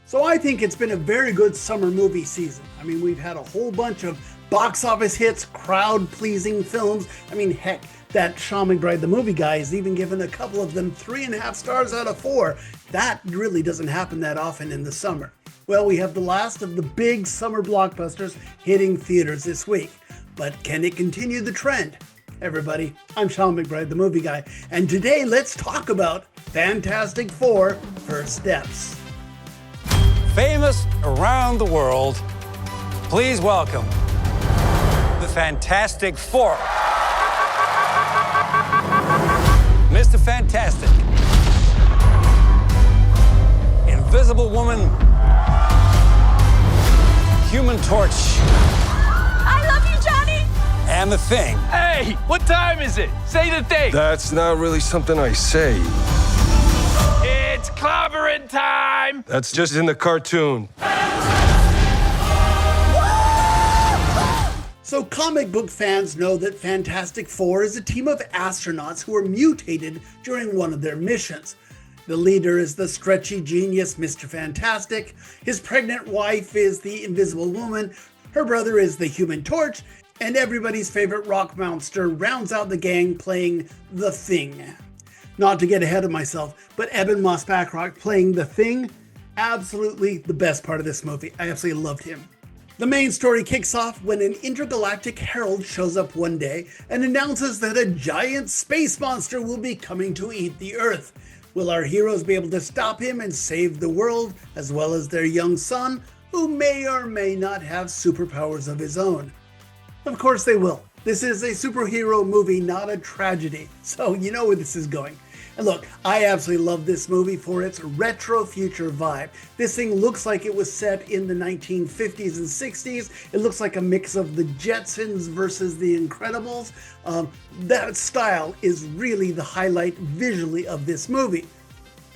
So I think it's been a very good summer movie season. I mean, we've had a whole bunch of box office hits, crowd-pleasing films. I mean, heck, that Sean McBride, the movie guy, has even given a couple of them 3.5 stars out of 4. That really doesn't happen that often in the summer. Well, we have the last of the big summer blockbusters hitting theaters this week. But can it continue the trend? Everybody, I'm Sean McBride, the movie guy, and today let's talk about Fantastic Four: First Steps. Famous around the world, please welcome the Fantastic Four. Mr. Fantastic, Invisible Woman, Human Torch, I love you, Johnny! and The Thing. Hey, what time is it? Say the thing. That's not really something I say. It's clobbering time. That's just in the cartoon. So comic book fans know that Fantastic Four is a team of astronauts who are mutated during one of their missions. The leader is the stretchy genius Mr. Fantastic, his pregnant wife is the Invisible Woman, her brother is the Human Torch, and everybody's favorite rock monster rounds out the gang playing The Thing. Not to get ahead of myself, but Ebon Moss-Bachrach playing The Thing, absolutely the best part of this movie. I absolutely loved him. The main story kicks off when an intergalactic herald shows up one day and announces that a giant space monster will be coming to eat the Earth. Will our heroes be able to stop him and save the world, as well as their young son, who may or may not have superpowers of his own? Of course they will. This is a superhero movie, not a tragedy, so you know where this is going. And look, I absolutely love this movie for its retro future vibe. This thing looks like it was set in the 1950s and 60s. It looks like a mix of the Jetsons versus the Incredibles. That style is really the highlight visually of this movie.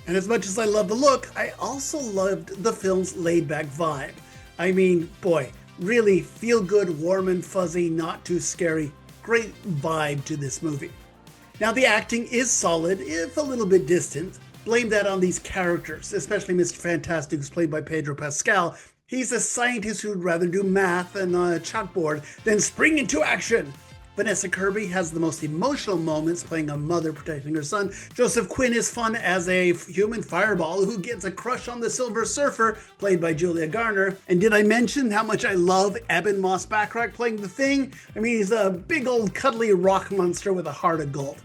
And as much as I love the look, I also loved the film's laid-back vibe. I mean, boy, really feel good, warm and fuzzy, not too scary. Great vibe to this movie. Now, the acting is solid, if a little bit distant. Blame that on these characters, especially Mr. Fantastic, who's played by Pedro Pascal. He's a scientist who'd rather do math on a chalkboard than spring into action. Vanessa Kirby has the most emotional moments playing a mother protecting her son. Joseph Quinn is fun as a human fireball who gets a crush on the Silver Surfer, played by Julia Garner. And did I mention how much I love Ebon Moss-Bachrach playing The Thing? I mean, he's a big old cuddly rock monster with a heart of gold.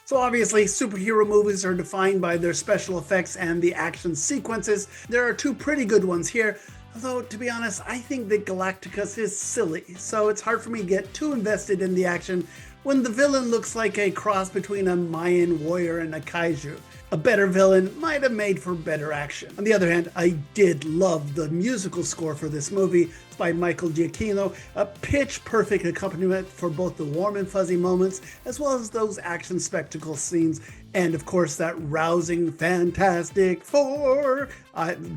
So obviously, superhero movies are defined by their special effects and the action sequences. There are two pretty good ones here, although to be honest, I think that Galacticus is silly, so it's hard for me to get too invested in the action when the villain looks like a cross between a Mayan warrior and a kaiju. A better villain might have made for better action. On the other hand, I did love the musical score for this movie. It's by Michael Giacchino, a pitch-perfect accompaniment for both the warm and fuzzy moments, as well as those action spectacle scenes, and of course that rousing Fantastic Four.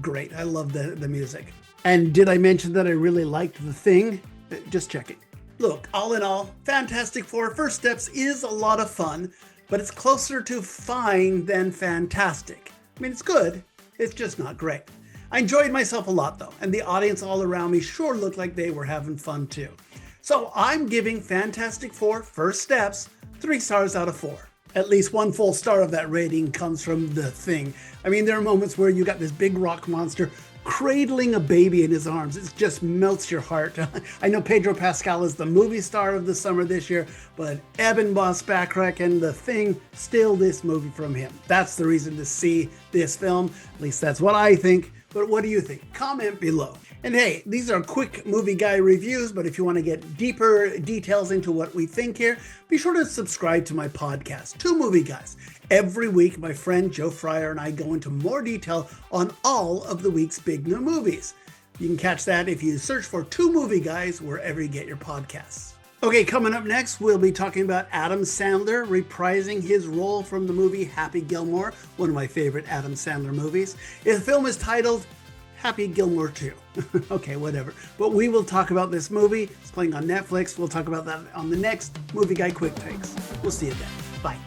Great, I love the music. And did I mention that I really liked The Thing? Just checking. Look, all in all, Fantastic Four: First Steps is a lot of fun, but it's closer to fine than fantastic. I mean, it's good, it's just not great. I enjoyed myself a lot though, and the audience all around me sure looked like they were having fun too. So I'm giving Fantastic Four: First Steps 3 stars out of 4. At least 1 full star of that rating comes from The Thing. I mean, there are moments where you got this big rock monster cradling a baby in his arms. It just melts your heart. I know Pedro Pascal is the movie star of the summer this year, but Ebon Moss-Bachrach and The Thing, still this movie from him. That's the reason to see this film. At least that's what I think. But what do you think? Comment below. And hey, these are quick movie guy reviews, but if you want to get deeper details into what we think here, be sure to subscribe to my podcast, Two Movie Guys. Every week, my friend Joe Fryer and I go into more detail on all of the week's big new movies. You can catch that if you search for Two Movie Guys wherever you get your podcasts. Okay, coming up next, we'll be talking about Adam Sandler reprising his role from the movie Happy Gilmore, one of my favorite Adam Sandler movies. The film is titled Happy Gilmore 2. Okay, whatever. But we will talk about this movie. It's playing on Netflix. We'll talk about that on the next Movie Guy Quick Takes. We'll see you then. Bye.